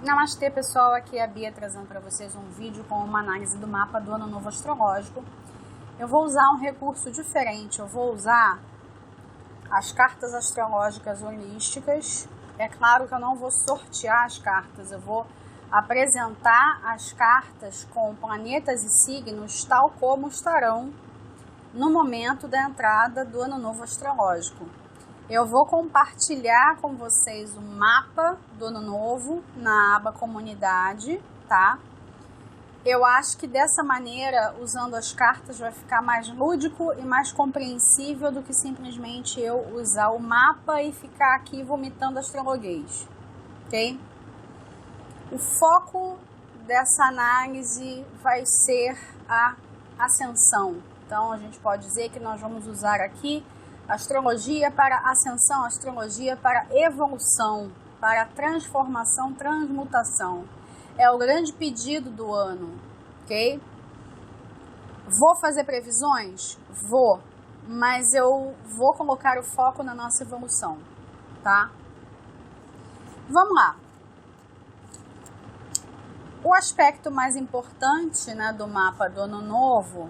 Namastê, pessoal, aqui é a Bia trazendo para vocês um vídeo com uma análise do mapa do Ano Novo Astrológico. Eu vou usar um recurso diferente, eu vou usar as cartas astrológicas holísticas. É claro que eu não vou sortear as cartas, eu vou apresentar as cartas com planetas e signos tal como estarão no momento da entrada do Ano Novo Astrológico. Eu vou compartilhar com vocês o mapa do Ano Novo na aba Comunidade, tá? Eu acho que dessa maneira, usando as cartas, vai ficar mais lúdico e mais compreensível do que simplesmente eu usar o mapa e ficar aqui vomitando astrologuês, ok? O foco dessa análise vai ser a ascensão. Então, a gente pode dizer que nós vamos usar aqui astrologia para ascensão, astrologia para evolução, para transformação, transmutação. É o grande pedido do ano, ok? Vou fazer previsões? Vou, mas eu vou colocar o foco na nossa evolução, tá? Vamos lá. O aspecto mais importante, né, do mapa do Ano Novo,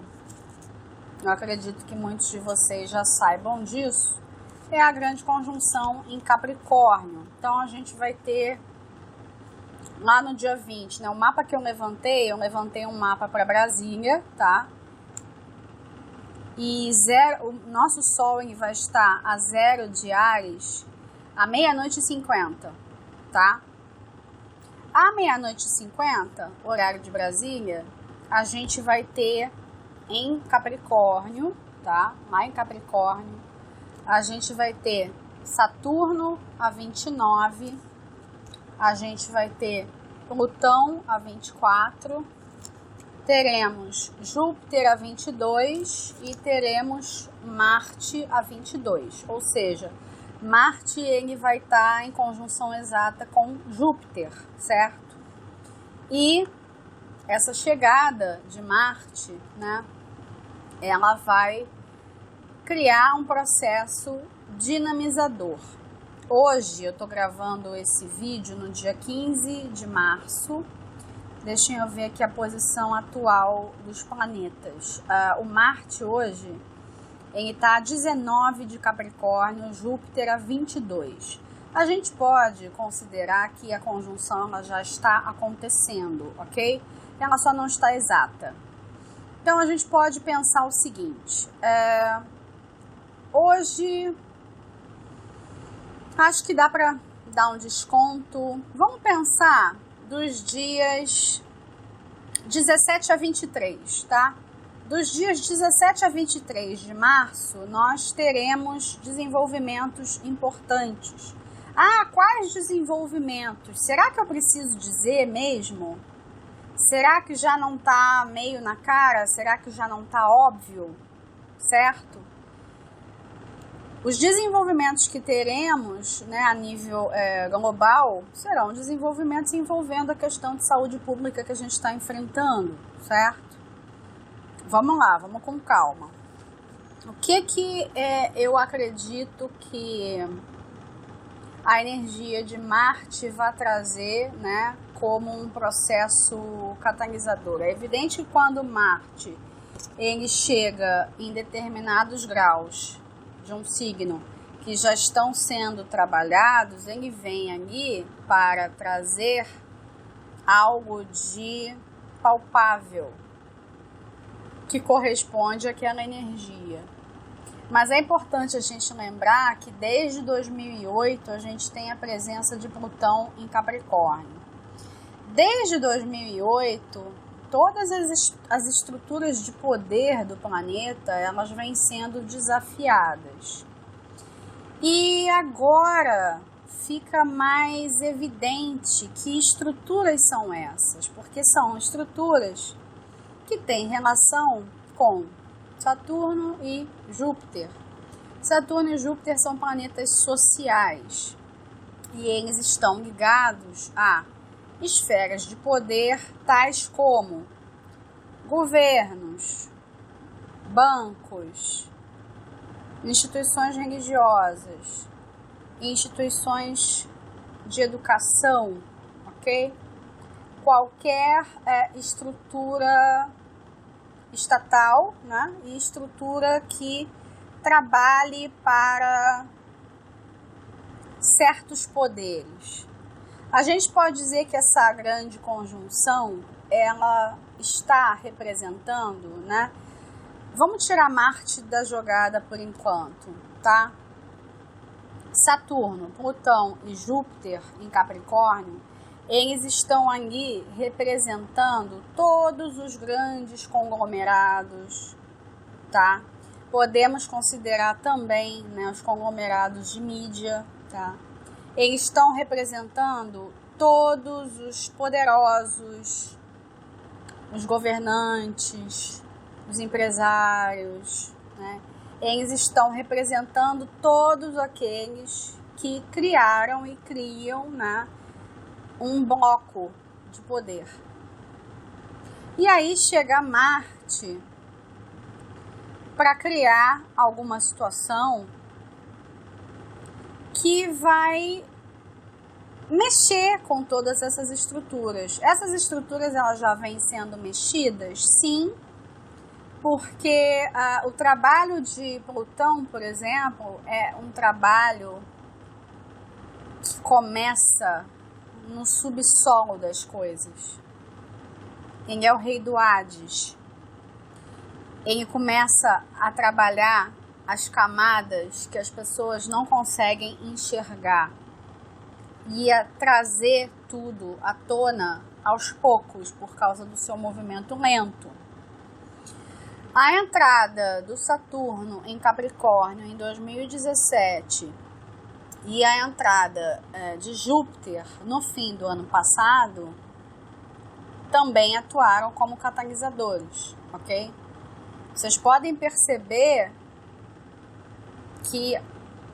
eu acredito que muitos de vocês já saibam disso, é a grande conjunção em Capricórnio. Então, a gente vai ter lá no dia 20, né, o mapa que eu levantei um mapa para Brasília, tá? E o nosso Sol vai estar a 0 de Áries à 00:50, tá? À 00:50, horário de Brasília, a gente vai ter em Capricórnio, tá? Lá em Capricórnio, a gente vai ter Saturno a 29, a gente vai ter Plutão a 24, teremos Júpiter a 22 e teremos Marte a 22, ou seja, Marte ele vai estar em conjunção exata com Júpiter, certo? E essa chegada de Marte, né, ela vai criar um processo dinamizador. Hoje eu estou gravando esse vídeo no dia 15 de março. Deixem eu ver aqui a posição atual dos planetas. O Marte hoje ele está a 19 de Capricórnio, Júpiter a 22. A gente pode considerar que a conjunção ela já está acontecendo, ok? Ela só não está exata. Então, a gente pode pensar o seguinte, hoje, acho que dá para dar um desconto. Vamos pensar dos dias 17 a 23, tá? Dos dias 17 a 23 de março, nós teremos desenvolvimentos importantes. Quais desenvolvimentos? Será que eu preciso dizer mesmo? Será que já não está meio na cara? Será que já não está óbvio? Certo? Os desenvolvimentos que teremos, né, a nível global serão desenvolvimentos envolvendo a questão de saúde pública que a gente está enfrentando, certo? Vamos lá, vamos com calma. O que eu acredito que a energia de Marte vai trazer, né, como um processo catalisador? É evidente que quando Marte ele chega em determinados graus de um signo que já estão sendo trabalhados, ele vem ali para trazer algo de palpável que corresponde àquela energia. Mas é importante a gente lembrar que desde 2008 a gente tem a presença de Plutão em Capricórnio. Desde 2008, todas as estruturas de poder do planeta, elas vêm sendo desafiadas. E agora fica mais evidente que estruturas são essas, porque são estruturas que têm relação com Saturno e Júpiter. Saturno e Júpiter são planetas sociais e eles estão ligados a esferas de poder tais como governos, bancos, instituições religiosas, instituições de educação, ok? qualquer estrutura estatal, né, e estrutura que trabalhe para certos poderes. A gente pode dizer que essa grande conjunção, ela está representando, né? Vamos tirar Marte da jogada por enquanto, tá? Saturno, Plutão e Júpiter em Capricórnio, eles estão ali representando todos os grandes conglomerados, tá? Podemos considerar também, né, os conglomerados de mídia, tá? Eles estão representando todos os poderosos, os governantes, os empresários, né? Eles estão representando todos aqueles que criaram e criam, né, um bloco de poder. E aí chega Marte para criar alguma situação que vai mexer com todas essas estruturas. Essas estruturas elas já vêm sendo mexidas, sim, porque o trabalho de Plutão, por exemplo, é um trabalho que começa no subsolo das coisas. Ele é o rei do Hades. Ele começa a trabalhar as camadas que as pessoas não conseguem enxergar e a trazer tudo à tona aos poucos por causa do seu movimento lento. A entrada do Saturno em Capricórnio em 2017 e a entrada de Júpiter no fim do ano passado também atuaram como catalisadores, ok? Vocês podem perceber que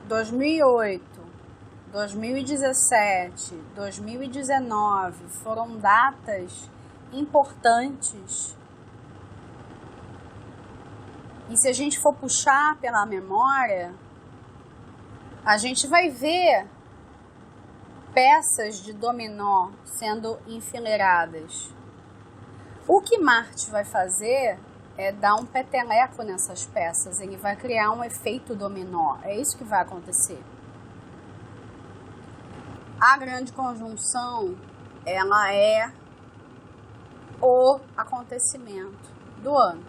2008, 2017, 2019 foram datas importantes. E se a gente for puxar pela memória, a gente vai ver peças de dominó sendo enfileiradas. O que Marte vai fazer é dar um peteleco nessas peças, ele vai criar um efeito dominó, é isso que vai acontecer. A grande conjunção, ela é o acontecimento do ano.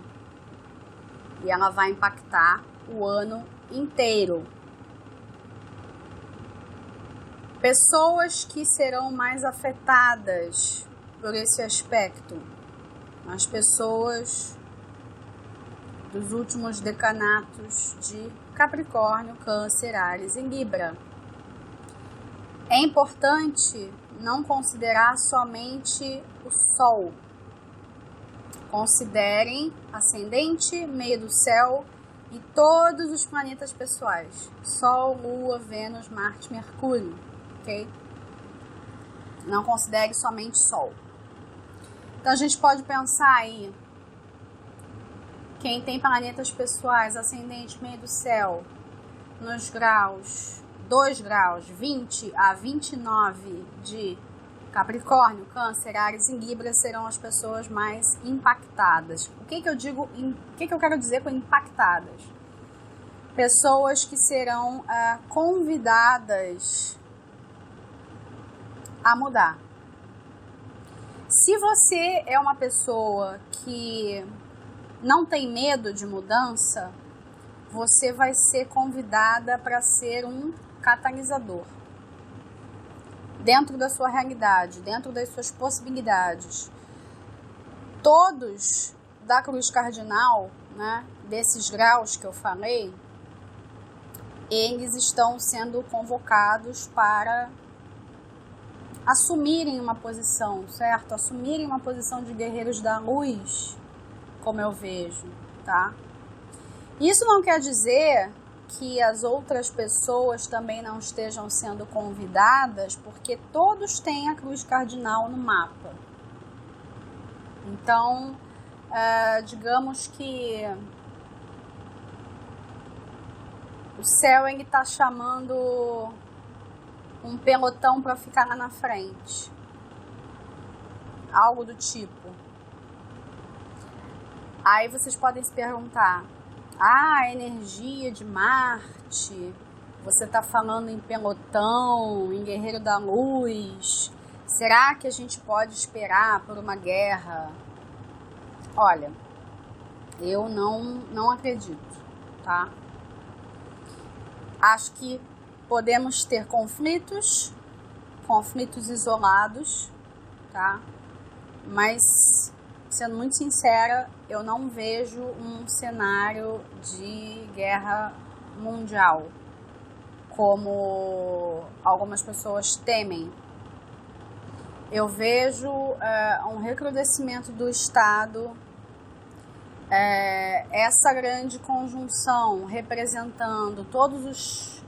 E ela vai impactar o ano inteiro. Pessoas que serão mais afetadas por esse aspecto, as pessoas dos últimos decanatos de Capricórnio, Câncer, Áries e Libra. É importante não considerar somente o Sol. Considerem ascendente, meio do céu e todos os planetas pessoais. Sol, Lua, Vênus, Marte, Mercúrio, ok? Não considere somente Sol. Então a gente pode pensar aí, quem tem planetas pessoais, ascendente, meio do céu, nos graus, 2 graus, 20 a 29 de Capricórnio, Câncer, Áries e Libra serão as pessoas mais impactadas. O que eu quero dizer com impactadas? Pessoas que serão convidadas a mudar. Se você é uma pessoa que não tem medo de mudança, você vai ser convidada para ser um catalisador. Dentro da sua realidade, dentro das suas possibilidades. Todos da cruz cardinal, né, desses graus que eu falei, eles estão sendo convocados para assumirem uma posição, certo? Assumirem uma posição de guerreiros da luz, como eu vejo, tá? Isso não quer dizer que as outras pessoas também não estejam sendo convidadas, porque todos têm a cruz cardinal no mapa. Então, digamos que o céu está chamando um pelotão para ficar lá na frente. algo do tipo. Aí vocês podem se perguntar, a energia de Marte, você está falando em pelotão, em guerreiro da luz, será que a gente pode esperar por uma guerra? Olha, eu não acredito, tá? Acho que podemos ter conflitos isolados, tá? Mas, sendo muito sincera, eu não vejo um cenário de guerra mundial, como algumas pessoas temem. Eu vejo um recrudescimento do Estado, essa grande conjunção representando todos os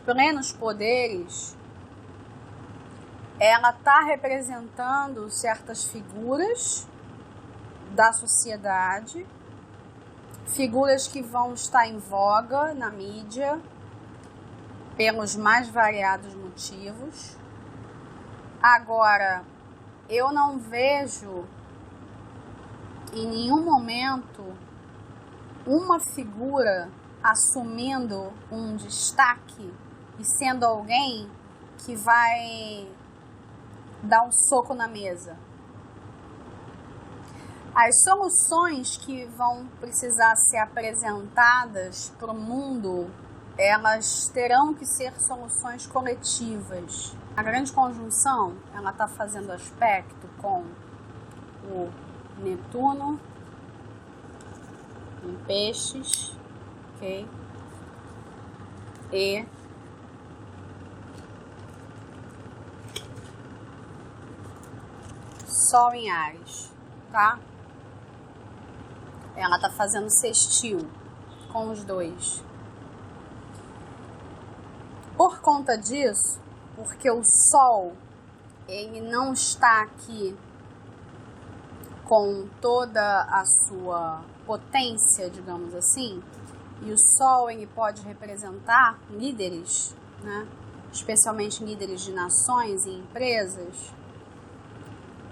plenos poderes, ela está representando certas figuras da sociedade, figuras que vão estar em voga na mídia pelos mais variados motivos. Agora, eu não vejo em nenhum momento uma figura assumindo um destaque e sendo alguém que vai dar um soco na mesa. As soluções que vão precisar ser apresentadas para o mundo, elas terão que ser soluções coletivas. A grande conjunção, ela está fazendo aspecto com o Netuno em Peixes, ok? E Sol em Áries, tá? Ela tá fazendo sextil com os dois. Por conta disso, porque o Sol, ele não está aqui com toda a sua potência, digamos assim, e o Sol, ele pode representar líderes, né? Especialmente líderes de nações e empresas.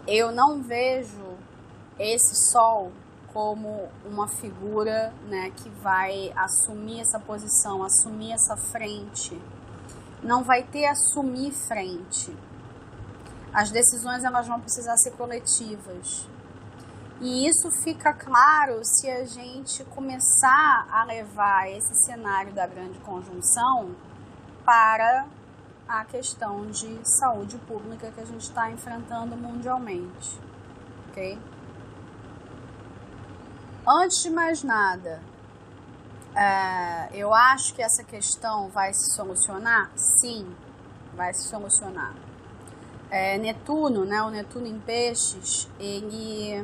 Eu não vejo esse Sol como uma figura, né, que vai assumir essa posição, assumir essa frente. Não vai ter assumir frente. As decisões, elas vão precisar ser coletivas. E isso fica claro se a gente começar a levar esse cenário da grande conjunção para a questão de saúde pública que a gente está enfrentando mundialmente, ok? Antes de mais nada, eu acho que essa questão vai se solucionar? Sim, vai se solucionar. Netuno, né, o Netuno em Peixes, ele,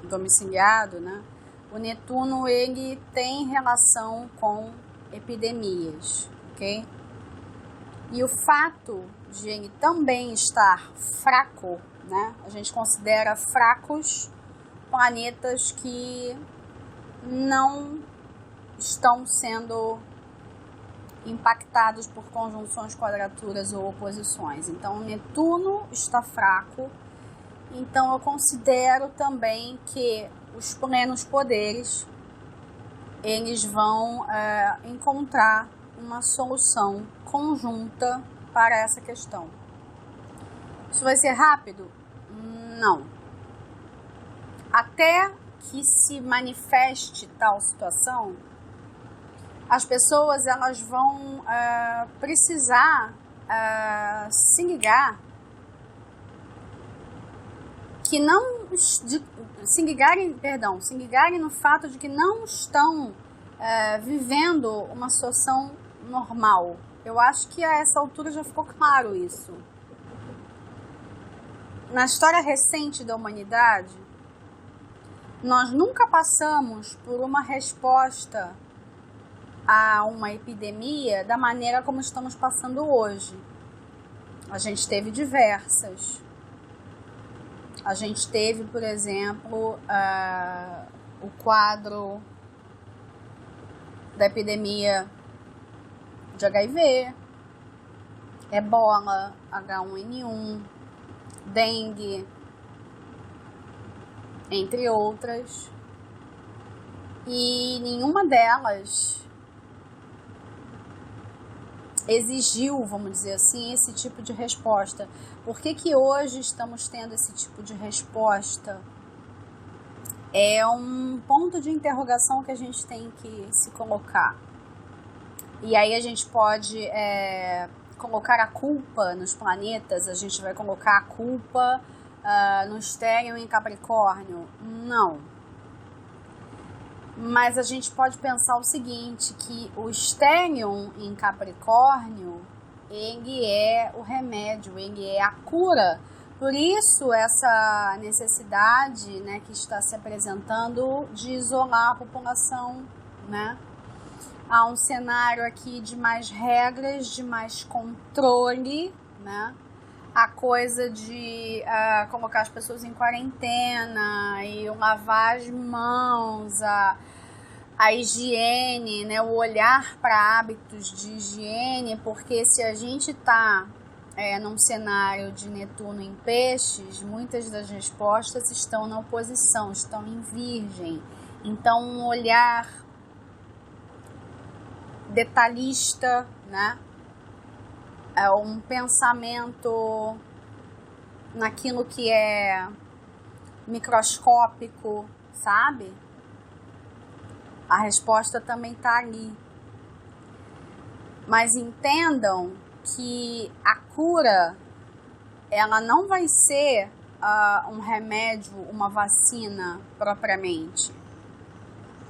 domiciliado, né, o Netuno, ele tem relação com epidemias, ok? E o fato de ele também estar fraco, né, a gente considera fracos planetas que não estão sendo impactados por conjunções, quadraturas ou oposições. Então, o Netuno está fraco. Então, eu considero também que os plenos poderes, eles vão encontrar uma solução conjunta para essa questão. Isso vai ser rápido? Não. Até que se manifeste tal situação, as pessoas, elas vão precisar se ligar que não se ligarem no fato de que não estão vivendo uma situação normal. Eu acho que a essa altura já ficou claro isso. Na história recente da humanidade, nós nunca passamos por uma resposta a uma epidemia da maneira como estamos passando hoje. A gente teve diversas. A gente teve, por exemplo, o quadro da epidemia de HIV, Ebola, H1N1, dengue, entre outras, e nenhuma delas exigiu, vamos dizer assim, esse tipo de resposta. Por que hoje estamos tendo esse tipo de resposta? É um ponto de interrogação que a gente tem que se colocar. E aí a gente pode colocar a culpa nos planetas, a gente vai colocar a culpa no Estéreo em Capricórnio? Não. Mas a gente pode pensar o seguinte, que o Estéreo em Capricórnio, ele é o remédio, ele é a cura. Por isso, essa necessidade, né, que está se apresentando de isolar a população, né? Há um cenário aqui de mais regras, de mais controle, né? A coisa de colocar as pessoas em quarentena e lavar as mãos, a higiene, né? O olhar para hábitos de higiene, porque se a gente está num cenário de Netuno em Peixes, muitas das respostas estão na oposição, estão em Virgem. Então, um olhar detalhista, né? Um pensamento naquilo que é microscópico, sabe? A resposta também está ali. Mas entendam que a cura, ela não vai ser um remédio, uma vacina propriamente.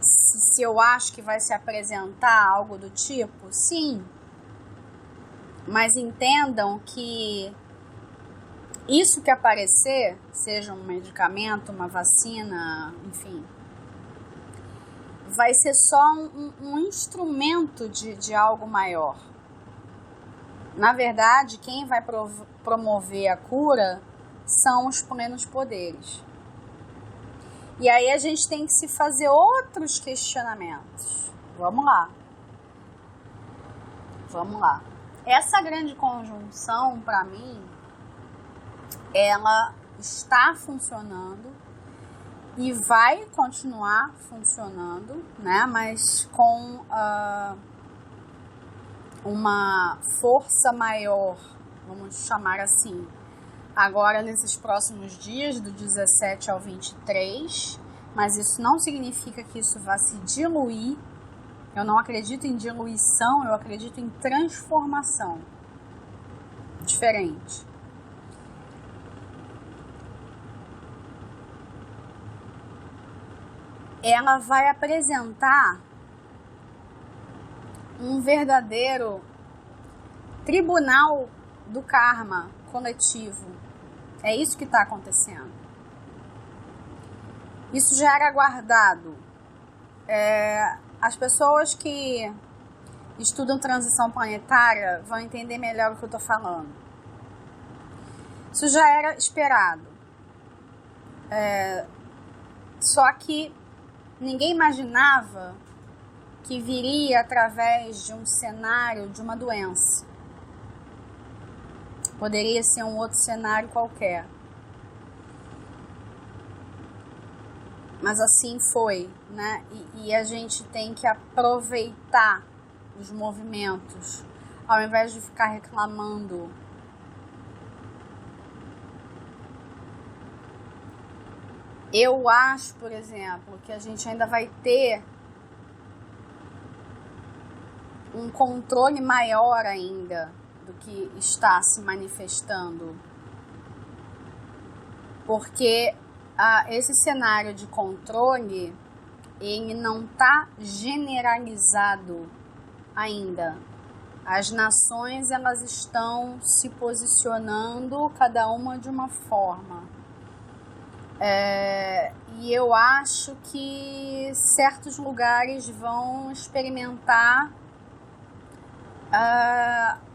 Se eu acho que vai se apresentar algo do tipo, sim. Mas entendam que isso que aparecer, seja um medicamento, uma vacina, enfim, vai ser só um instrumento de algo maior. Na verdade, quem vai promover a cura são os plenos poderes. E aí a gente tem que se fazer outros questionamentos. Vamos lá. Vamos lá. Essa grande conjunção, para mim, ela está funcionando e vai continuar funcionando, né? Mas com uma força maior, vamos chamar assim, agora nesses próximos dias, do 17 ao 23, mas isso não significa que isso vá se diluir. Eu não acredito em diluição, eu acredito em transformação. Diferente. Ela vai apresentar um verdadeiro tribunal do karma coletivo. É isso que está acontecendo. Isso já era aguardado. As pessoas que estudam transição planetária vão entender melhor o que eu estou falando. Isso já era esperado. Só que ninguém imaginava que viria através de um cenário de uma doença. Poderia ser um outro cenário qualquer. Mas assim foi, né? E a gente tem que aproveitar os movimentos, ao invés de ficar reclamando. Eu acho, por exemplo, que a gente ainda vai ter um controle maior ainda do que está se manifestando. Porque esse cenário de controle, ele não está generalizado ainda. As nações, elas estão se posicionando, cada uma de uma forma. E eu acho que certos lugares vão experimentar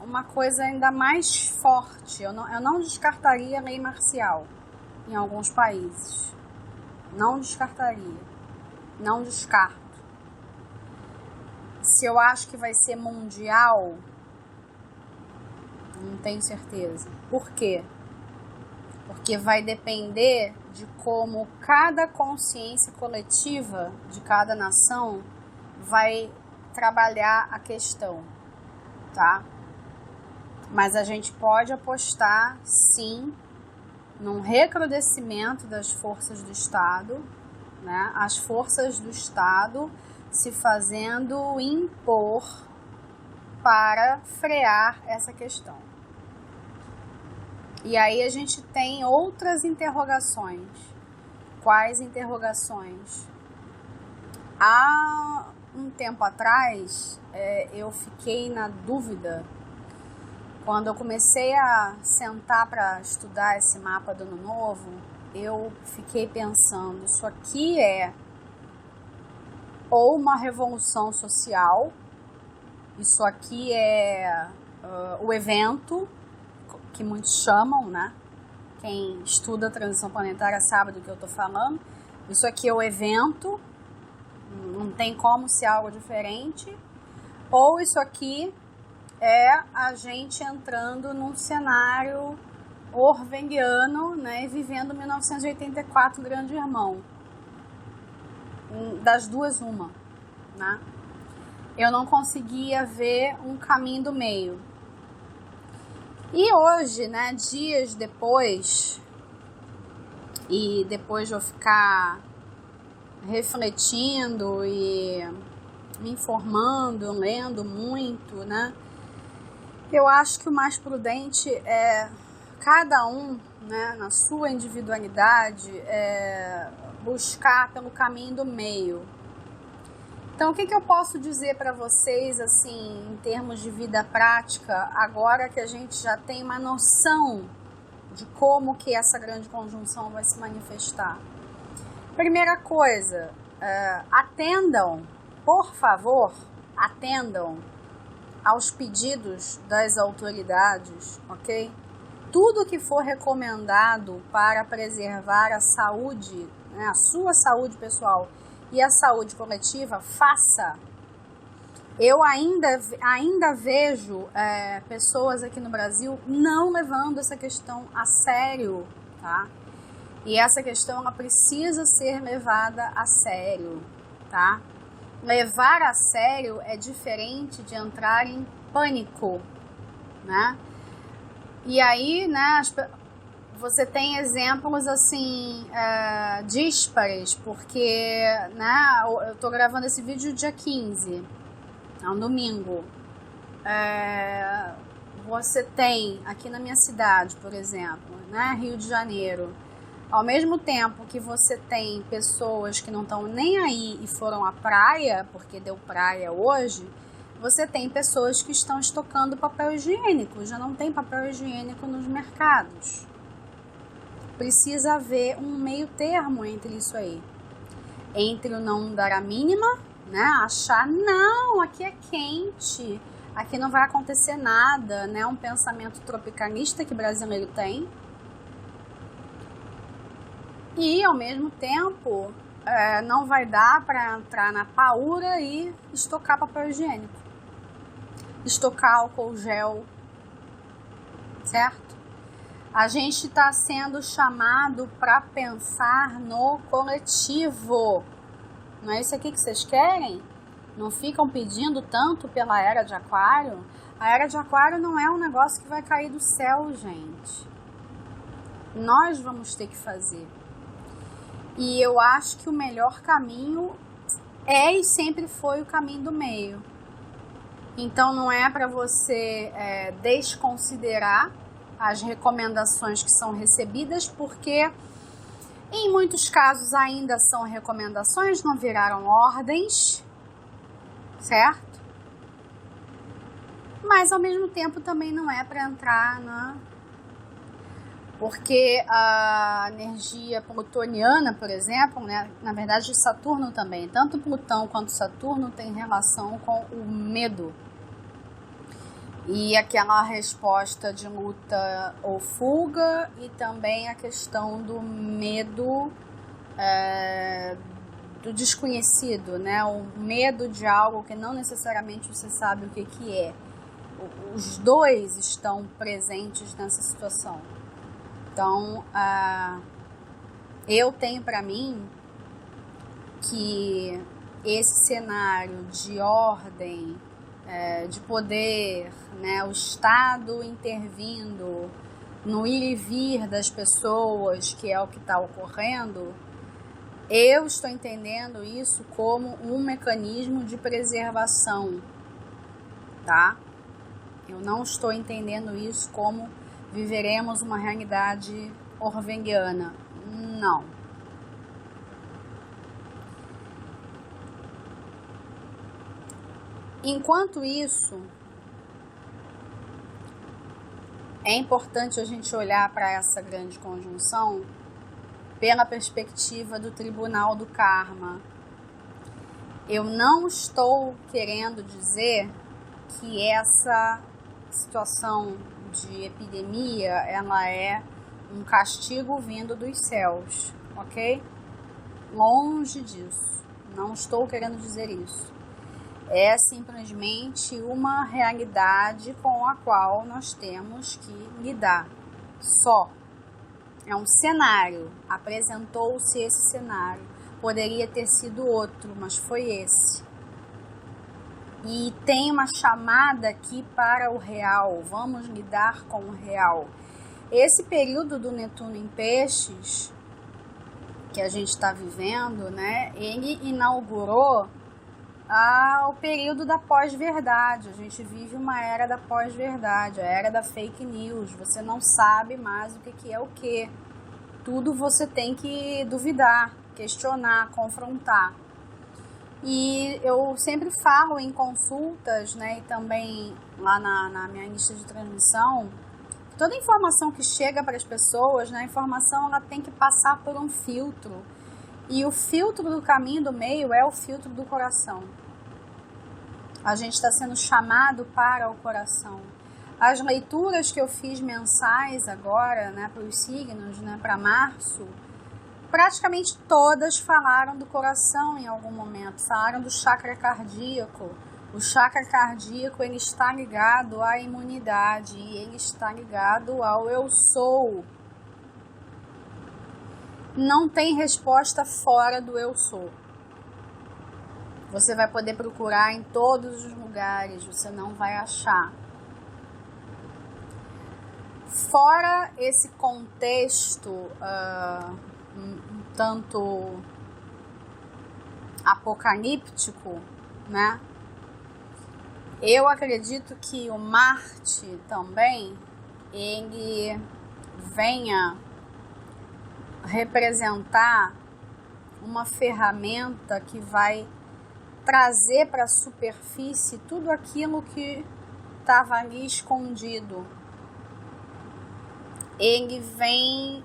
uma coisa ainda mais forte. Eu não descartaria a lei marcial em alguns países. Não descartaria. Não descarto. Se eu acho que vai ser mundial, não tenho certeza. Por quê? porque vai depender de como cada consciência coletiva de cada nação vai trabalhar a questão, tá? Mas a gente pode apostar, sim, num recrudescimento das forças do Estado, né? As forças do Estado se fazendo impor para frear essa questão. E aí a gente tem outras interrogações. Quais interrogações? Há um tempo atrás, eu fiquei na dúvida, quando eu comecei a sentar para estudar esse mapa do Ano Novo, eu fiquei pensando, isso aqui é ou uma revolução social, isso aqui é o evento, que muitos chamam, né? Quem estuda a transição planetária sabe do que eu estou falando. Isso aqui é o evento, não tem como ser algo diferente. Ou isso aqui é a gente entrando num cenário orwelliano, né? E vivendo 1984, Grande Irmão. Das duas, uma, né? Eu não conseguia ver um caminho do meio. E hoje, né, dias depois, e depois de eu ficar refletindo e me informando, lendo muito, né, eu acho que o mais prudente é cada um, né, na sua individualidade, buscar pelo caminho do meio. Então, o que eu posso dizer para vocês, assim, em termos de vida prática, agora que a gente já tem uma noção de como que essa grande conjunção vai se manifestar? Primeira coisa, atendam, por favor, atendam aos pedidos das autoridades, ok? Tudo que for recomendado para preservar a saúde, né, a sua saúde pessoal e a saúde coletiva, faça. Eu ainda vejo pessoas aqui no Brasil não levando essa questão a sério, tá? E essa questão, ela precisa ser levada a sério, tá? Levar a sério é diferente de entrar em pânico, né? E aí, né, você tem exemplos, assim, díspares, porque, né, eu tô gravando esse vídeo dia 15, é um domingo. Você tem, aqui na minha cidade, por exemplo, né, Rio de Janeiro, ao mesmo tempo que você tem pessoas que não estão nem aí e foram à praia, porque deu praia hoje, você tem pessoas que estão estocando papel higiênico, já não tem papel higiênico nos mercados. Precisa haver um meio termo entre isso aí. Entre o não dar a mínima, né? Achar, não, aqui é quente, aqui não vai acontecer nada, né? Um pensamento tropicalista que brasileiro tem. E, ao mesmo tempo, não vai dar para entrar na paura e estocar papel higiênico. Estocar álcool gel, certo? A gente está sendo chamado para pensar no coletivo. Não é isso aqui que vocês querem? Não ficam pedindo tanto pela Era de Aquário? A Era de Aquário não é um negócio que vai cair do céu, gente. Nós vamos ter que fazer. E eu acho que o melhor caminho é e sempre foi o caminho do meio. Então não é para você desconsiderar as recomendações que são recebidas, porque em muitos casos ainda são recomendações, não viraram ordens, certo? Mas ao mesmo tempo também não é para entrar na... Porque a energia plutoniana, por exemplo, né, na verdade Saturno também, tanto Plutão quanto Saturno tem relação com o medo. E aquela resposta de luta ou fuga, e também a questão do medo do desconhecido, né? O medo de algo que não necessariamente você sabe o que é. Os dois estão presentes nessa situação. Então, eu tenho para mim que esse cenário de ordem, de poder, né, o Estado intervindo no ir e vir das pessoas, que é o que está ocorrendo, eu estou entendendo isso como um mecanismo de preservação, tá? Eu não estou entendendo isso como viveremos uma realidade orwelliana. Não. Enquanto isso, é importante a gente olhar para essa grande conjunção pela perspectiva do Tribunal do Karma. Eu não estou querendo dizer que essa situação de epidemia, ela é um castigo vindo dos céus, ok? Longe disso, não estou querendo dizer isso. É simplesmente uma realidade com a qual nós temos que lidar, só. É um cenário, apresentou-se esse cenário, poderia ter sido outro, mas foi esse. E tem uma chamada aqui para o real, vamos lidar com o real. Esse período do Netuno em Peixes, que a gente está vivendo, né, ele inaugurou o período da pós-verdade. A gente vive uma era da pós-verdade, a era da fake news. Você não sabe mais o que é o que. Tudo você tem que duvidar, questionar, confrontar. E eu sempre falo em consultas, né, e também lá na minha lista de transmissão, toda informação que chega para as pessoas, né, a informação ela tem que passar por um filtro. E o filtro do caminho do meio é o filtro do coração. A gente está sendo chamado para o coração. As leituras que eu fiz mensais agora, né, para os signos, né, para março, praticamente todas falaram do coração em algum momento, falaram do chakra cardíaco. O chakra cardíaco ele está ligado à imunidade e ele está ligado ao eu sou. Não tem resposta fora do eu sou. Você vai poder procurar em todos os lugares, você não vai achar. Fora esse contexto um tanto apocalíptico, né? Eu acredito que o Marte também, ele venha representar uma ferramenta que vai trazer para a superfície tudo aquilo que estava ali escondido. Ele vem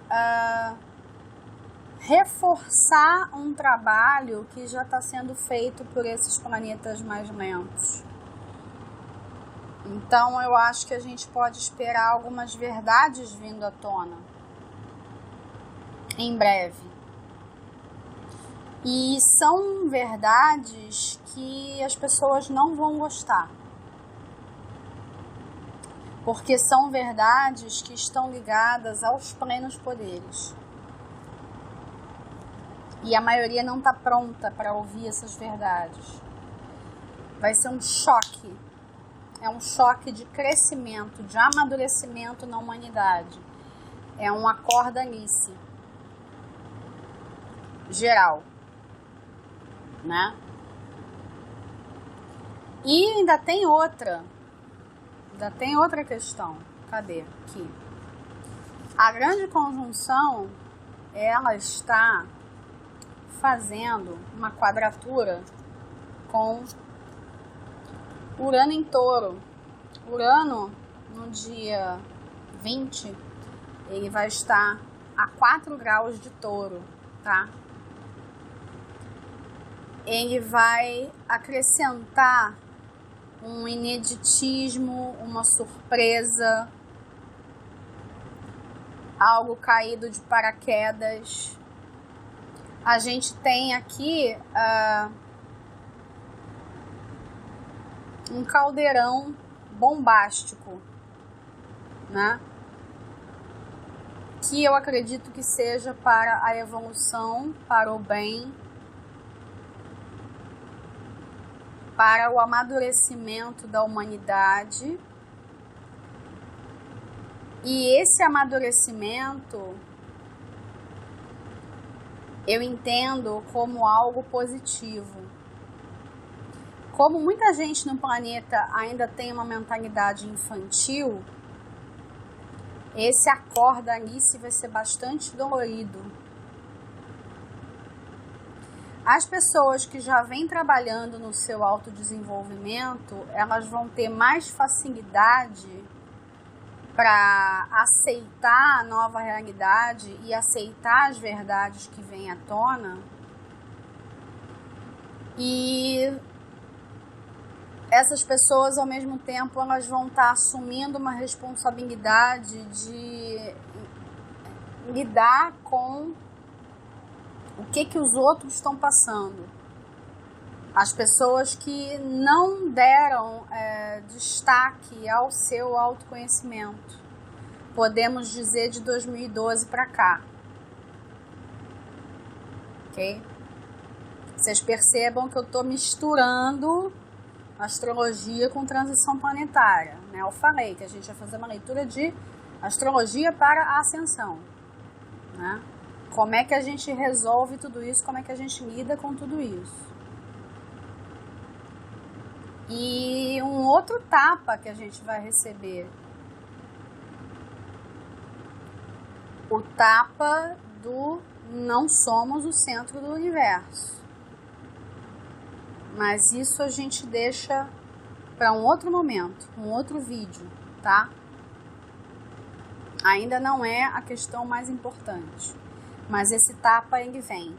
reforçar um trabalho que já está sendo feito por esses planetas mais lentos. Então eu acho que a gente pode esperar algumas verdades vindo à tona em breve. E são verdades que as pessoas não vão gostar. Porque são verdades que estão ligadas aos plenos poderes. E a maioria não está pronta para ouvir essas verdades. Vai ser um choque. É um choque de crescimento, de amadurecimento na humanidade. É um acordanice geral, né? E ainda tem outra questão. Cadê? Aqui. A grande conjunção, ela está fazendo uma quadratura com Urano em Touro. Urano, no dia 20, ele vai estar a 4 graus de Touro, tá? Ele vai acrescentar um ineditismo, uma surpresa, algo caído de paraquedas. A gente tem aqui um caldeirão bombástico, né? que eu acredito que seja para a evolução, para o bem, para o amadurecimento da humanidade. E esse amadurecimento eu entendo como algo positivo. Como muita gente no planeta ainda tem uma mentalidade infantil, esse acorde Alice vai ser bastante dolorido. As pessoas que já vêm trabalhando no seu autodesenvolvimento, elas vão ter mais facilidade para aceitar a nova realidade e aceitar as verdades que vêm à tona. E essas pessoas, ao mesmo tempo, elas vão estar assumindo uma responsabilidade de lidar com o que os outros estão passando. As pessoas que não deram destaque ao seu autoconhecimento, podemos dizer de 2012 para cá, ok? Vocês percebam que eu estou misturando astrologia com transição planetária, né? Eu falei que a gente vai fazer uma leitura de astrologia para a ascensão, né? Como é que a gente resolve tudo isso, como é que a gente lida com tudo isso. E um outro tapa que a gente vai receber, o tapa do não somos o centro do universo. Mas isso a gente deixa para um outro momento, um outro vídeo, tá? Ainda não é a questão mais importante, mas esse tapa ele vem.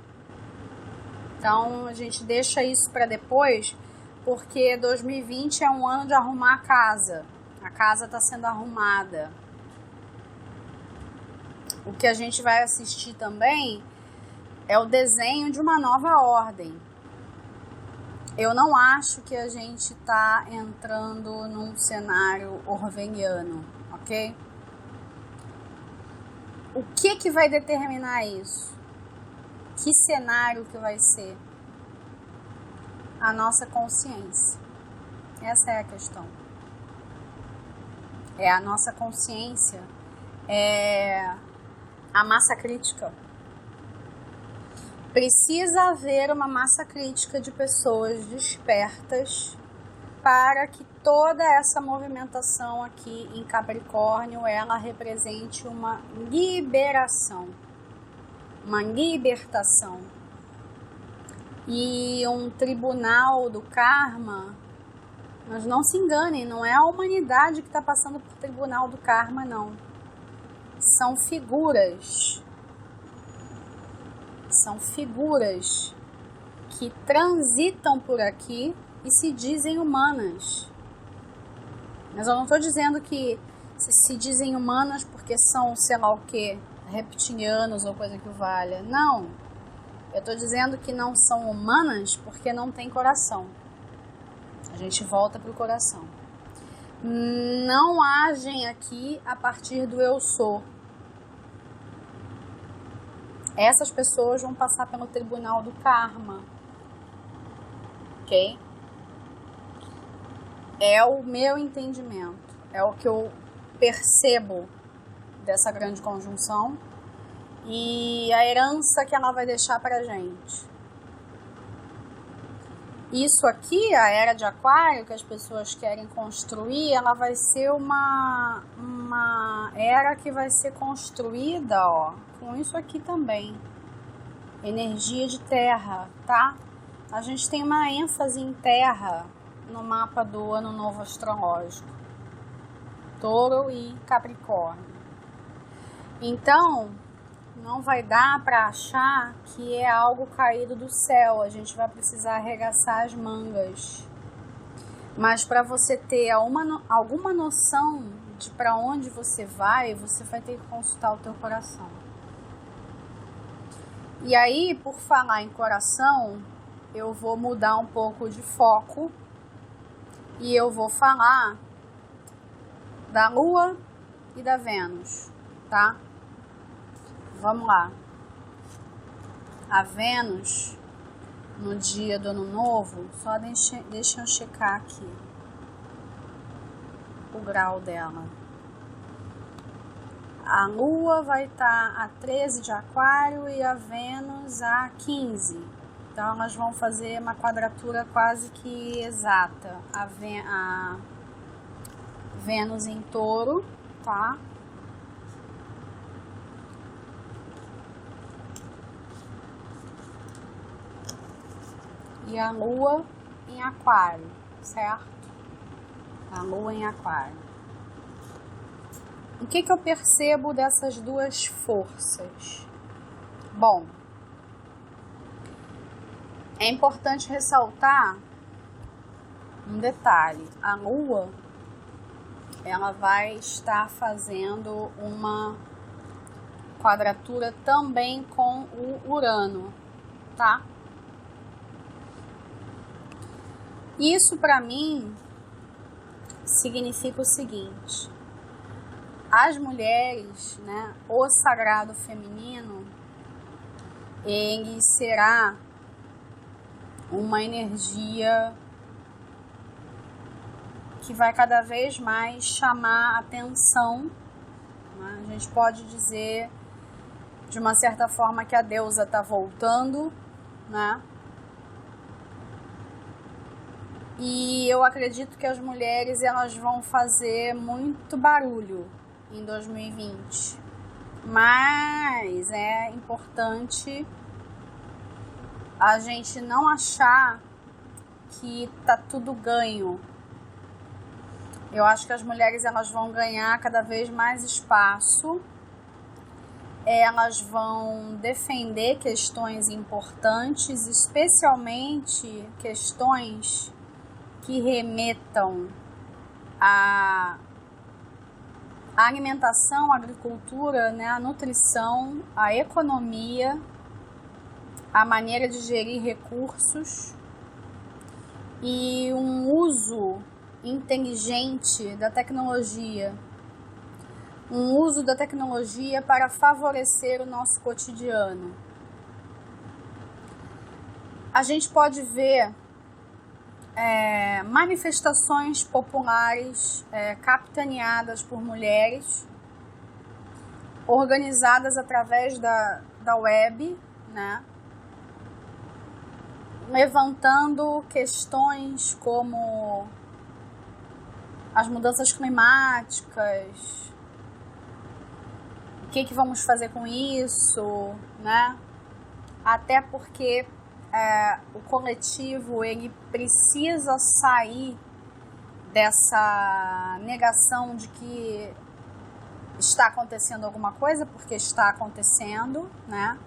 Então a gente deixa isso para depois, porque 2020 é um ano de arrumar a casa está sendo arrumada. O que a gente vai assistir também é o desenho de uma nova ordem. Eu não acho que a gente está entrando num cenário orwelliano, ok? O que vai determinar isso? Que cenário que vai ser? A nossa consciência. Essa é a questão. É a nossa consciência, é a massa crítica. Precisa haver uma massa crítica de pessoas despertas para que toda essa movimentação aqui em Capricórnio, ela represente uma liberação, uma libertação. E um tribunal do karma, mas não se enganem, não é a humanidade que está passando por tribunal do karma, não. São figuras que transitam por aqui e se dizem humanas. Mas eu não estou dizendo que se dizem humanas porque são, sei lá o que, reptilianos ou coisa que o valha. Não. Eu estou dizendo que não são humanas porque não tem coração. A gente volta para o coração. Não agem aqui a partir do eu sou. Essas pessoas vão passar pelo tribunal do karma. Ok? É o meu entendimento. É o que eu percebo dessa grande conjunção. E a herança que ela vai deixar pra gente. Isso aqui, a era de Aquário, que as pessoas querem construir, ela vai ser uma era que vai ser construída, ó, com isso aqui também. Energia de terra, tá? A gente tem uma ênfase em terra no mapa do Ano Novo Astrológico. Touro e Capricórnio. Então, não vai dar para achar que é algo caído do céu. A gente vai precisar arregaçar as mangas. Mas para você ter alguma noção de para onde você vai ter que consultar o teu coração. E aí, por falar em coração, eu vou mudar um pouco de foco e eu vou falar da Lua e da Vênus, tá? vamos lá. A Vênus, no dia do Ano Novo, só deixa eu checar aqui o grau dela. A Lua vai estar a 13 de Aquário e a Vênus a 15. Então, elas vão fazer uma quadratura quase que exata. A Vênus em Touro, tá? E a Lua em Aquário, certo? A Lua em Aquário. O que eu percebo dessas duas forças? Bom, é importante ressaltar um detalhe. A Lua, ela vai estar fazendo uma quadratura também com o Urano, tá? Isso para mim significa o seguinte: as mulheres, né, o sagrado feminino, ele será uma energia que vai cada vez mais chamar atenção, né? A gente pode dizer, de uma certa forma, que a deusa está voltando, né? E eu acredito que as mulheres, elas vão fazer muito barulho em 2020, mas é importante a gente não achar que tá tudo ganho. Eu acho que as mulheres, elas vão ganhar cada vez mais espaço, elas vão defender questões importantes, especialmente questões que remetam à alimentação, à agricultura, né, à nutrição, à economia, à maneira de gerir recursos e um uso inteligente da tecnologia. Um uso da tecnologia para favorecer o nosso cotidiano. A gente pode ver manifestações populares capitaneadas por mulheres, organizadas através da web, né? Levantando questões como as mudanças climáticas, o que vamos fazer com isso, né? Até porque o coletivo, ele precisa sair dessa negação de que está acontecendo alguma coisa, porque está acontecendo, né?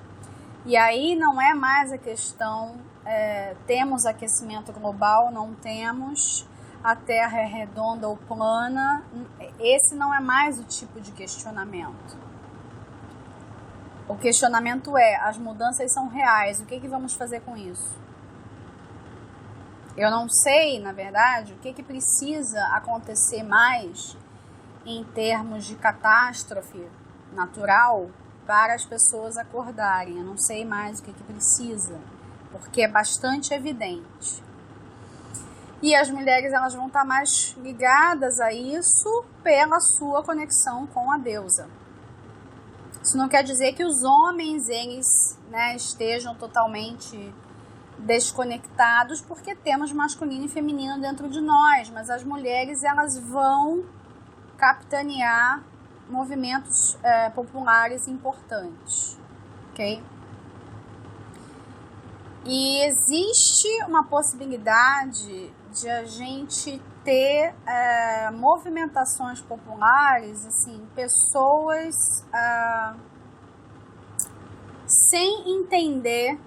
E aí não é mais a questão, temos aquecimento global, não temos, a Terra é redonda ou plana. Esse não é mais o tipo de questionamento. O questionamento é, as mudanças são reais, o que vamos fazer com isso? Eu não sei, na verdade, o que precisa acontecer mais em termos de catástrofe natural para as pessoas acordarem. Eu não sei mais o que precisa, porque é bastante evidente. E as mulheres, elas vão estar mais ligadas a isso pela sua conexão com a deusa. Isso não quer dizer que os homens, eles, né, estejam totalmente desconectados, porque temos masculino e feminino dentro de nós, mas as mulheres, elas vão capitanear movimentos populares importantes, ok? E existe uma possibilidade de a gente ter movimentações populares, assim, pessoas sem entender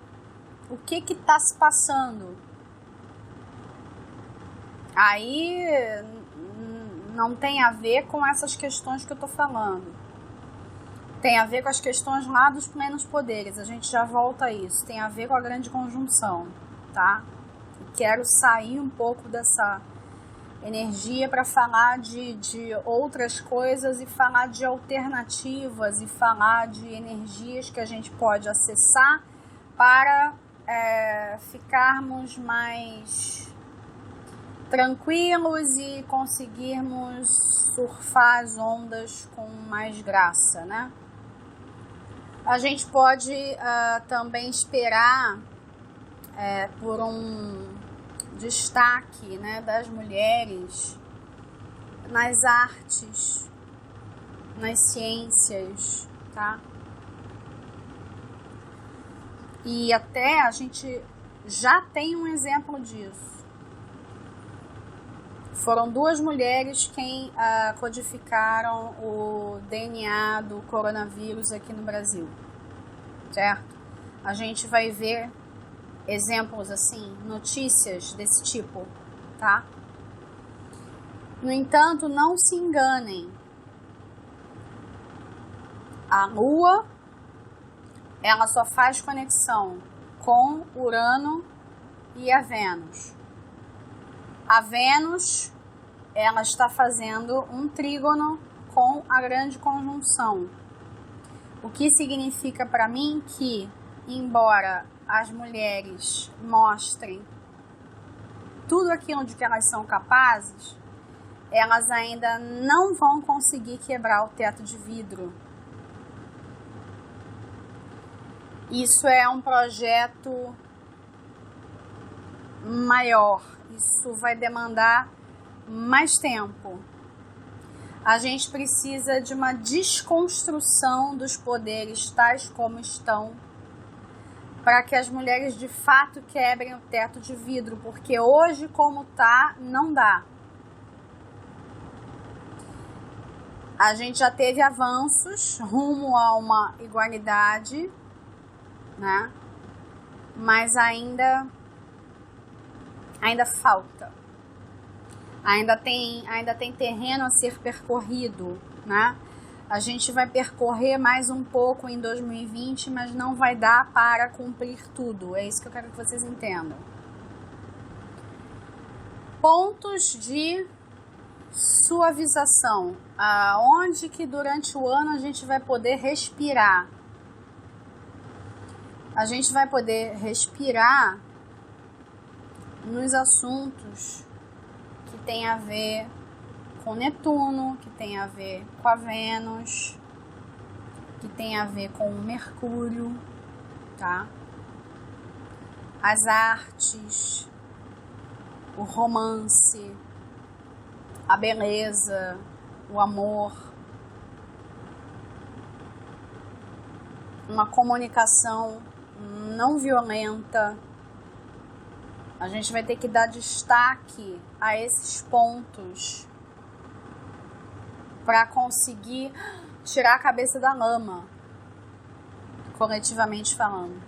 o que está se passando. Aí não tem a ver com essas questões que eu estou falando. Tem a ver com as questões lá dos plenos poderes. A gente já volta a isso. Tem a ver com a grande conjunção, tá? Quero sair um pouco energia para falar de outras coisas e falar de alternativas e falar de energias que a gente pode acessar para ficarmos mais tranquilos e conseguirmos surfar as ondas com mais graça, né? A gente pode também esperar por um destaque, né, das mulheres nas artes, nas ciências, tá? E até a gente já tem um exemplo disso. Foram 2 mulheres quem codificaram o DNA do coronavírus aqui no Brasil, certo? A gente vai ver exemplos assim, notícias desse tipo, tá? No entanto, não se enganem. A Lua, ela só faz conexão com Urano e a Vênus. A Vênus, ela está fazendo um trígono com a grande conjunção. O que significa para mim que, embora as mulheres mostrem tudo aquilo de que elas são capazes, elas ainda não vão conseguir quebrar o teto de vidro. Isso é um projeto maior, isso vai demandar mais tempo. A gente precisa de uma desconstrução dos poderes tais como estão, para que as mulheres de fato quebrem o teto de vidro, porque hoje como tá, não dá. A gente já teve avanços rumo a uma igualdade, né? Mas ainda falta. Ainda tem terreno a ser percorrido, né? A gente vai percorrer mais um pouco em 2020, mas não vai dar para cumprir tudo. É isso que eu quero que vocês entendam. Pontos de suavização. Onde que durante o ano a gente vai poder respirar? A gente vai poder respirar nos assuntos que tem a ver com Netuno, que tem a ver com a Vênus, que tem a ver com o Mercúrio, tá? As artes, o romance, a beleza, o amor, uma comunicação não violenta. A gente vai ter que dar destaque a esses pontos para conseguir tirar a cabeça da lama, coletivamente falando,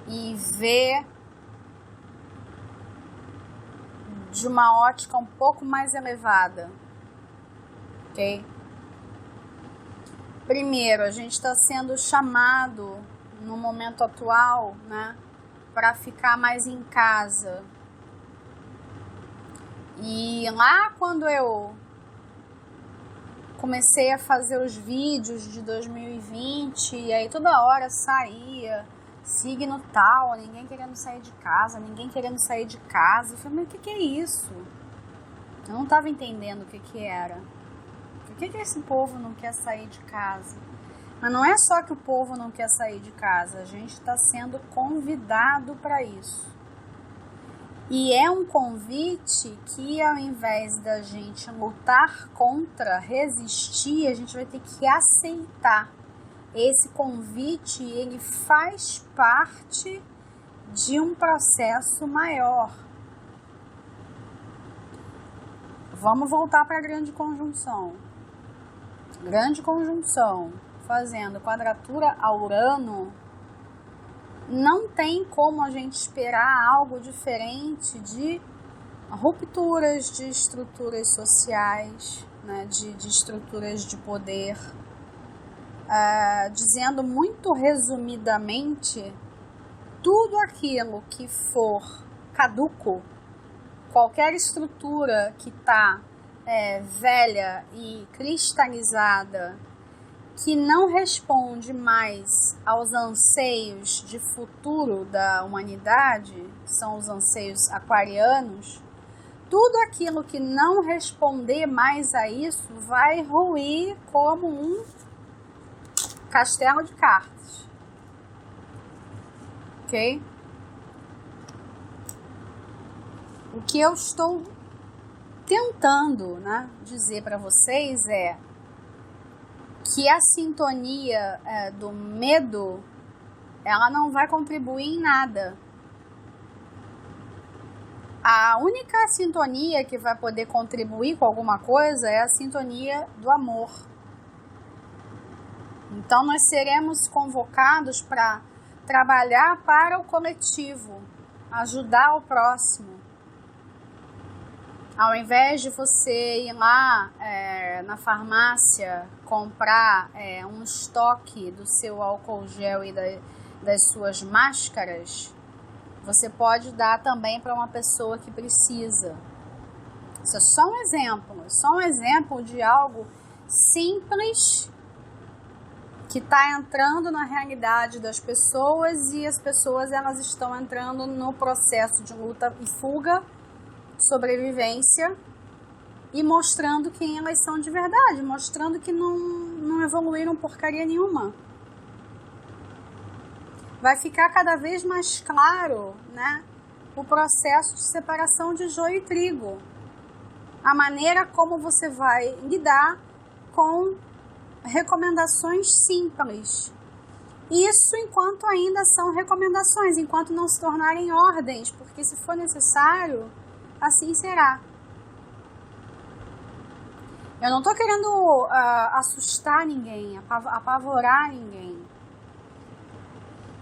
e ver de uma ótica um pouco mais elevada, ok? Primeiro, a gente está sendo chamado no momento atual, né, para ficar mais em casa. E lá quando eu comecei a fazer os vídeos de 2020, e aí toda hora saía signo tal, ninguém querendo sair de casa, ninguém querendo sair de casa. Eu falei, mas o que é isso? Eu não estava entendendo o que era. Por que esse povo não quer sair de casa? Mas não é só que o povo não quer sair de casa, a gente está sendo convidado para isso. E é um convite que, ao invés da gente lutar contra, resistir, a gente vai ter que aceitar. Esse convite, ele faz parte de um processo maior. Vamos voltar para a grande conjunção. Grande conjunção, fazendo quadratura a Urano, não tem como a gente esperar algo diferente de rupturas de estruturas sociais, né, de estruturas de poder. Dizendo muito resumidamente, tudo aquilo que for caduco, qualquer estrutura que está velha e cristalizada, que não responde mais aos anseios de futuro da humanidade, que são os anseios aquarianos, tudo aquilo que não responder mais a isso vai ruir como um castelo de cartas. Ok? O que eu estou tentando, né, dizer para vocês é que a sintonia do medo, ela não vai contribuir em nada. A única sintonia que vai poder contribuir com alguma coisa é a sintonia do amor. Então nós seremos convocados para trabalhar para o coletivo, ajudar o próximo. Ao invés de você ir lá na farmácia comprar um estoque do seu álcool gel e das suas máscaras, você pode dar também para uma pessoa que precisa. Isso é só um exemplo de algo simples que está entrando na realidade das pessoas, e as pessoas elas estão entrando no processo de luta e fuga, sobrevivência, e mostrando quem elas são de verdade, mostrando que não evoluíram porcaria nenhuma. Vai ficar cada vez mais claro, né, o processo de separação de joio e trigo, a maneira como você vai lidar com recomendações simples. Isso enquanto ainda são recomendações, enquanto não se tornarem ordens, porque se for necessário, assim será. Eu não estou querendo assustar ninguém, apavorar ninguém.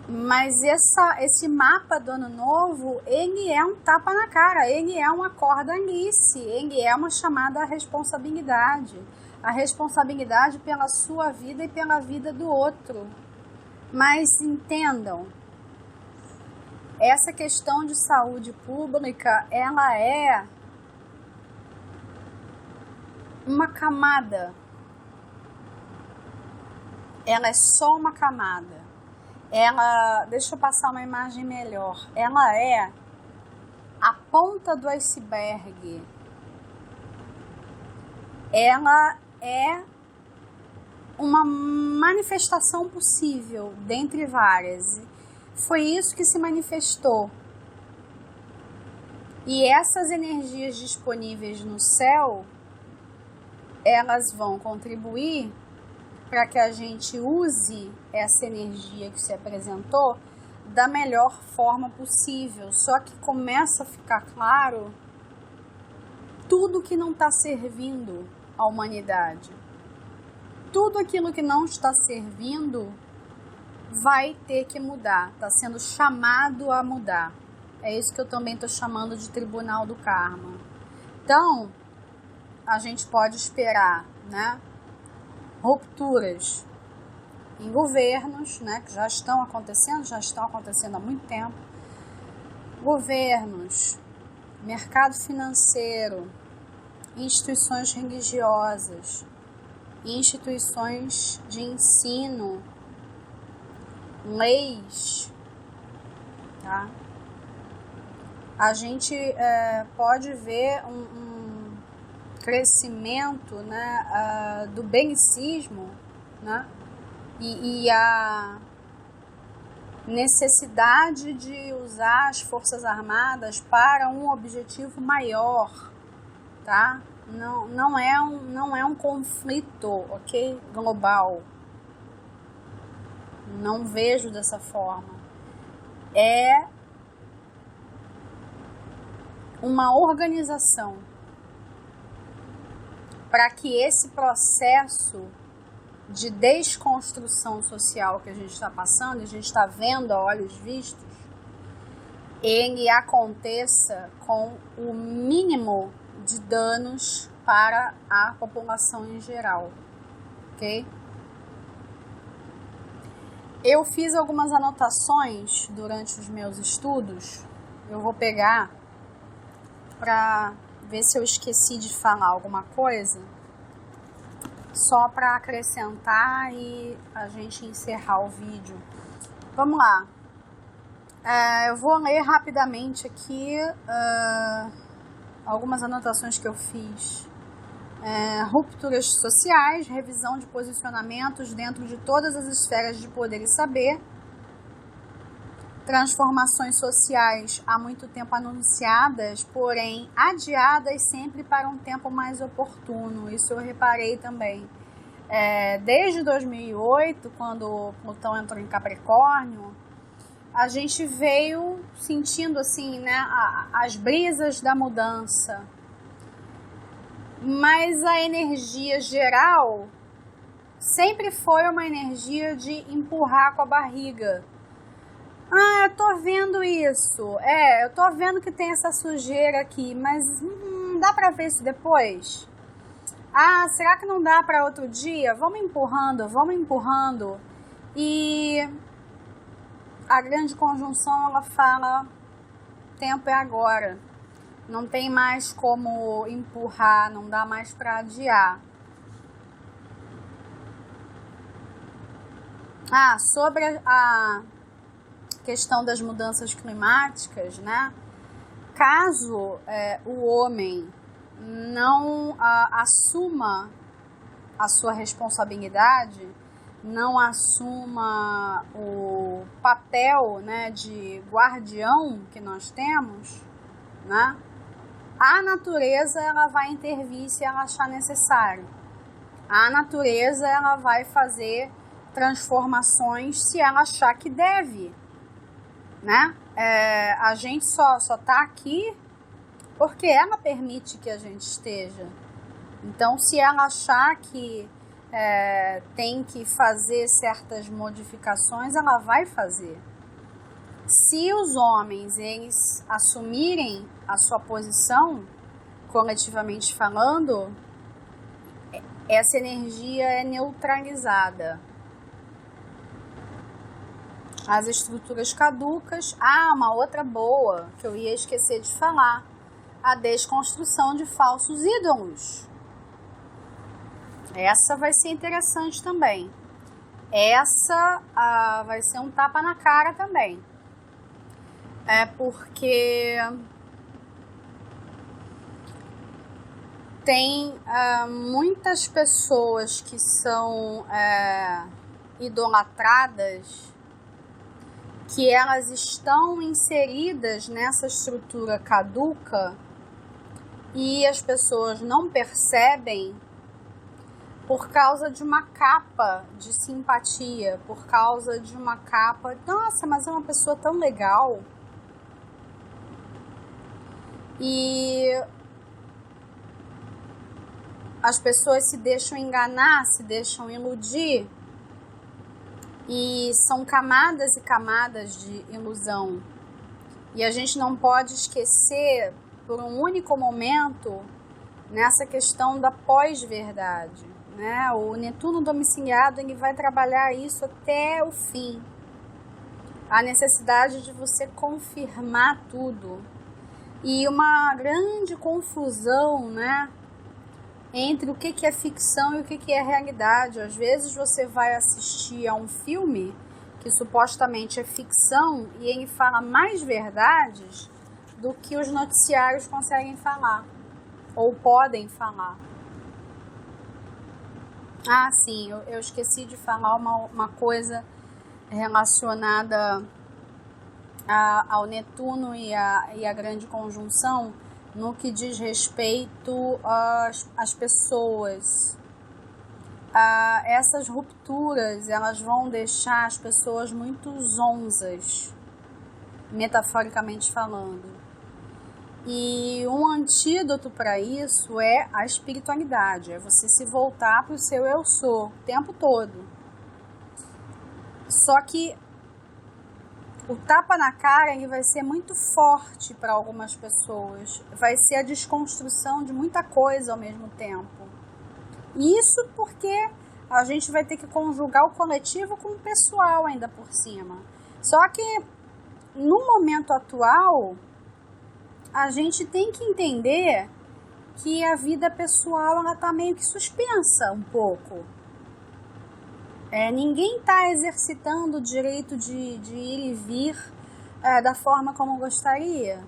Mas esse mapa do ano novo, ele é um tapa na cara, ele é uma corda-alice, ele é uma chamada à responsabilidade. A responsabilidade pela sua vida e pela vida do outro. Mas entendam, essa questão de saúde pública, ela é uma camada. Ela é só uma camada. Deixa eu passar uma imagem melhor. Ela é a ponta do iceberg. Ela é uma manifestação possível, dentre várias. Foi isso que se manifestou. E essas energias disponíveis no céu, elas vão contribuir para que a gente use essa energia que se apresentou da melhor forma possível. Só que começa a ficar claro tudo que não está servindo à humanidade. Tudo aquilo que não está servindo vai ter que mudar, está sendo chamado a mudar. É isso que eu também estou chamando de tribunal do karma. Então, a gente pode esperar, né, rupturas em governos, né, que já estão acontecendo há muito tempo. Governos, mercado financeiro, instituições religiosas, instituições de ensino, leis, tá? A gente pode ver um crescimento, né, do belicismo, né, e a necessidade de usar as Forças Armadas para um objetivo maior, tá? Não é um conflito, ok? Global. Não vejo dessa forma. É uma organização para que esse processo de desconstrução social que a gente está passando, a gente está vendo a olhos vistos, ele aconteça com o mínimo de danos para a população em geral, ok? Eu fiz algumas anotações durante os meus estudos. Eu vou pegar para ver se eu esqueci de falar alguma coisa, só para acrescentar e a gente encerrar o vídeo. Vamos lá. Eu vou ler rapidamente aqui algumas anotações que eu fiz. Rupturas sociais, revisão de posicionamentos dentro de todas as esferas de poder e saber, transformações sociais há muito tempo anunciadas, porém adiadas sempre para um tempo mais oportuno. Isso eu reparei também. Desde 2008, quando Plutão entrou em Capricórnio, a gente veio sentindo assim, né, as brisas da mudança. Mas a energia geral sempre foi uma energia de empurrar com a barriga. Eu tô vendo isso. Eu tô vendo que tem essa sujeira aqui, mas dá pra ver isso depois? Será que não dá pra outro dia? Vamos empurrando. E a grande conjunção, ela fala, tempo é agora. Não tem mais como empurrar, não dá mais pra adiar. Sobre a questão das mudanças climáticas, né? Caso o homem não assuma a sua responsabilidade, não assuma o papel, né, de guardião que nós temos, né? A natureza, ela vai intervir se ela achar necessário. A natureza, ela vai fazer transformações se ela achar que deve, né? A gente só tá aqui porque ela permite que a gente esteja. Então, se ela achar que tem que fazer certas modificações, ela vai fazer. Se os homens, eles assumirem a sua posição, coletivamente falando, essa energia é neutralizada. As estruturas caducas. Uma outra boa, que eu ia esquecer de falar. A desconstrução de falsos ídolos. Essa vai ser interessante também. Essa vai ser um tapa na cara também. Porque tem muitas pessoas que são idolatradas, que elas estão inseridas nessa estrutura caduca e as pessoas não percebem por causa de uma capa de simpatia, por causa de uma capa, nossa, mas é uma pessoa tão legal. E as pessoas se deixam enganar, se deixam iludir, e são camadas e camadas de ilusão. E a gente não pode esquecer, por um único momento, nessa questão da pós-verdade, né? O Netuno domiciliado, ele vai trabalhar isso até o fim. A necessidade de você confirmar tudo. E uma grande confusão, né, entre o que é ficção e o que é realidade. Às vezes você vai assistir a um filme que supostamente é ficção e ele fala mais verdades do que os noticiários conseguem falar ou podem falar. Sim, eu esqueci de falar uma coisa relacionada ao Netuno e a grande conjunção no que diz respeito às pessoas. Essas rupturas, elas vão deixar as pessoas muito zonzas, metaforicamente falando. E um antídoto para isso é a espiritualidade, é você se voltar para o seu eu sou o tempo todo. Só que o tapa na cara, ele vai ser muito forte para algumas pessoas. Vai ser a desconstrução de muita coisa ao mesmo tempo. Isso porque a gente vai ter que conjugar o coletivo com o pessoal ainda por cima. Só que no momento atual, a gente tem que entender que a vida pessoal ela tá meio que suspensa um pouco. Ninguém está exercitando o direito de ir e vir da forma como gostaria.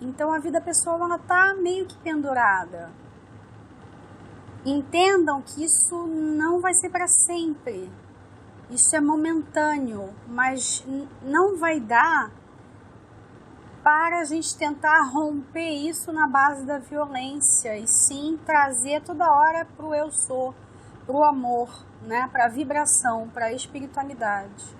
Então a vida pessoal ela tá meio que pendurada. Entendam que isso não vai ser para sempre. Isso é momentâneo, mas não vai dar para a gente tentar romper isso na base da violência e sim trazer toda hora para o eu sou, para o amor, né? Para a vibração, para a espiritualidade.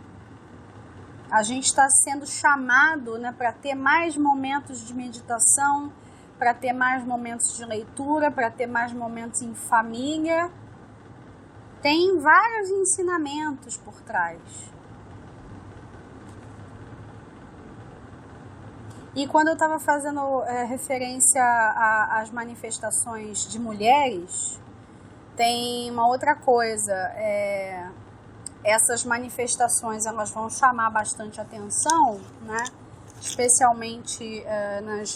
A gente está sendo chamado, né, para ter mais momentos de meditação, para ter mais momentos de leitura, para ter mais momentos em família. Tem vários ensinamentos por trás. E quando eu estava fazendo referência às manifestações de mulheres, tem uma outra coisa. Essas manifestações elas vão chamar bastante atenção, né? Especialmente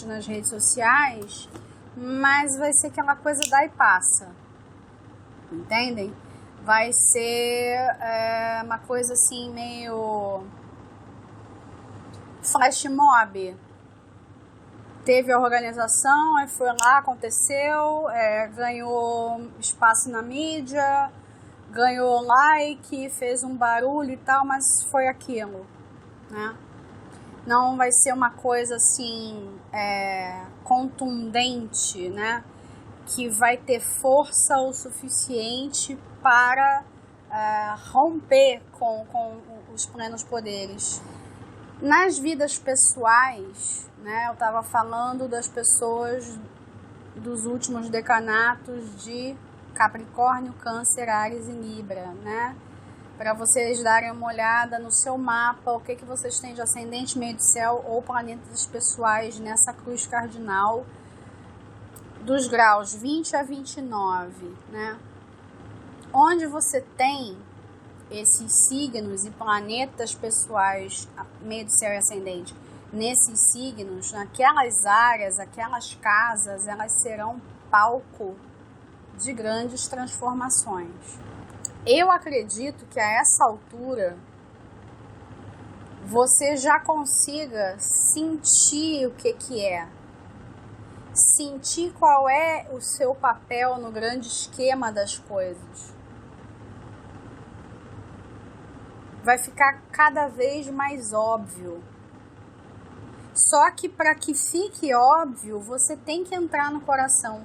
nas redes sociais, mas vai ser aquela coisa dá e passa. Entendem? Vai ser uma coisa assim meio flash mob. Teve a organização, aí foi lá, aconteceu, ganhou espaço na mídia, ganhou like, fez um barulho e tal, mas foi aquilo, né? Não vai ser uma coisa assim contundente, né? Que vai ter força o suficiente para romper com os plenos poderes. Nas vidas pessoais, né, eu estava falando das pessoas dos últimos decanatos de Capricórnio, Câncer, Áries e Libra, né? Para vocês darem uma olhada no seu mapa, o que vocês têm de ascendente, meio de céu ou planetas pessoais nessa cruz cardinal dos graus 20 a 29, né? Onde você tem esses signos e planetas pessoais, meio de céu e ascendente, nesses signos, naquelas áreas, aquelas casas, elas serão palco de grandes transformações. Eu acredito que a essa altura você já consiga sentir o que é. Sentir qual é o seu papel no grande esquema das coisas. Vai ficar cada vez mais óbvio. Só que para que fique óbvio, você tem que entrar no coração.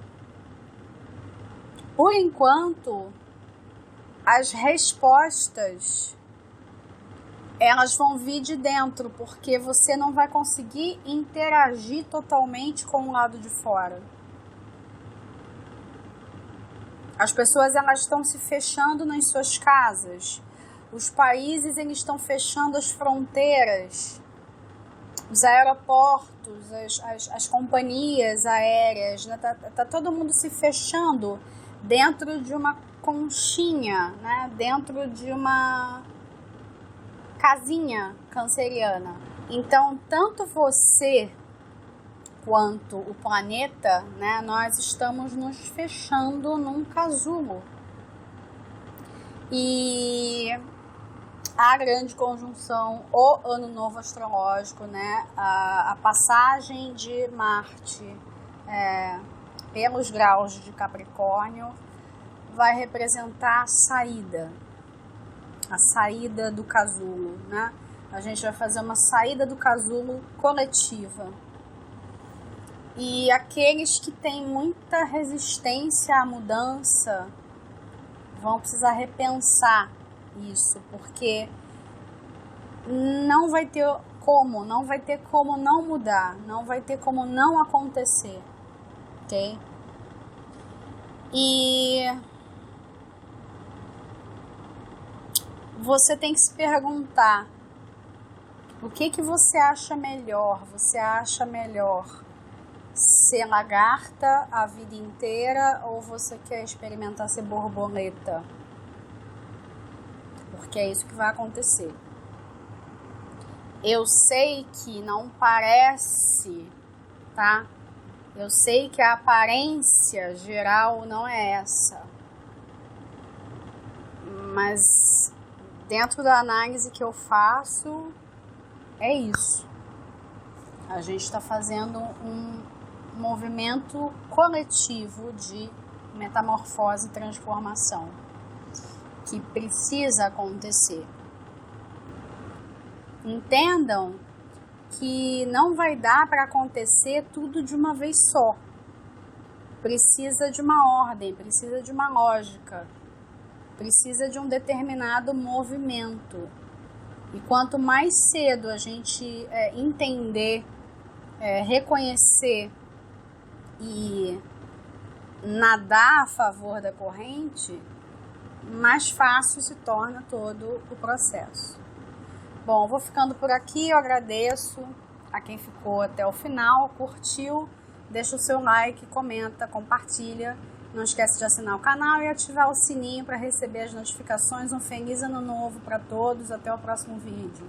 Por enquanto, as respostas elas vão vir de dentro, porque você não vai conseguir interagir totalmente com o lado de fora. As pessoas elas estão se fechando nas suas casas. Os países eles estão fechando as fronteiras, os aeroportos, as companhias aéreas, né? Tá todo mundo se fechando dentro de uma conchinha, né? Dentro de uma casinha canceriana. Então, tanto você quanto o planeta, né? Nós estamos nos fechando num casulo. E a grande conjunção, o ano novo astrológico, né? A passagem de Marte pelos graus de Capricórnio vai representar a saída do casulo, né? A gente vai fazer uma saída do casulo coletiva. E aqueles que têm muita resistência à mudança vão precisar repensar isso, porque não vai ter como não mudar, não vai ter como não acontecer, ok? E você tem que se perguntar o que você acha melhor? Você acha melhor ser lagarta a vida inteira ou você quer experimentar ser borboleta? Porque é isso que vai acontecer. Eu sei que não parece, tá? Eu sei que a aparência geral não é essa, mas dentro da análise que eu faço, é isso. A gente está fazendo um movimento coletivo de metamorfose e transformação que precisa acontecer. Entendam que não vai dar para acontecer tudo de uma vez só. Precisa de uma ordem, precisa de uma lógica, precisa de um determinado movimento. E quanto mais cedo a gente entender, reconhecer e nadar a favor da corrente, mais fácil se torna todo o processo. Bom, vou ficando por aqui, eu agradeço a quem ficou até o final, curtiu, deixa o seu like, comenta, compartilha, não esquece de assinar o canal e ativar o sininho para receber as notificações. Um feliz ano novo para todos, até o próximo vídeo.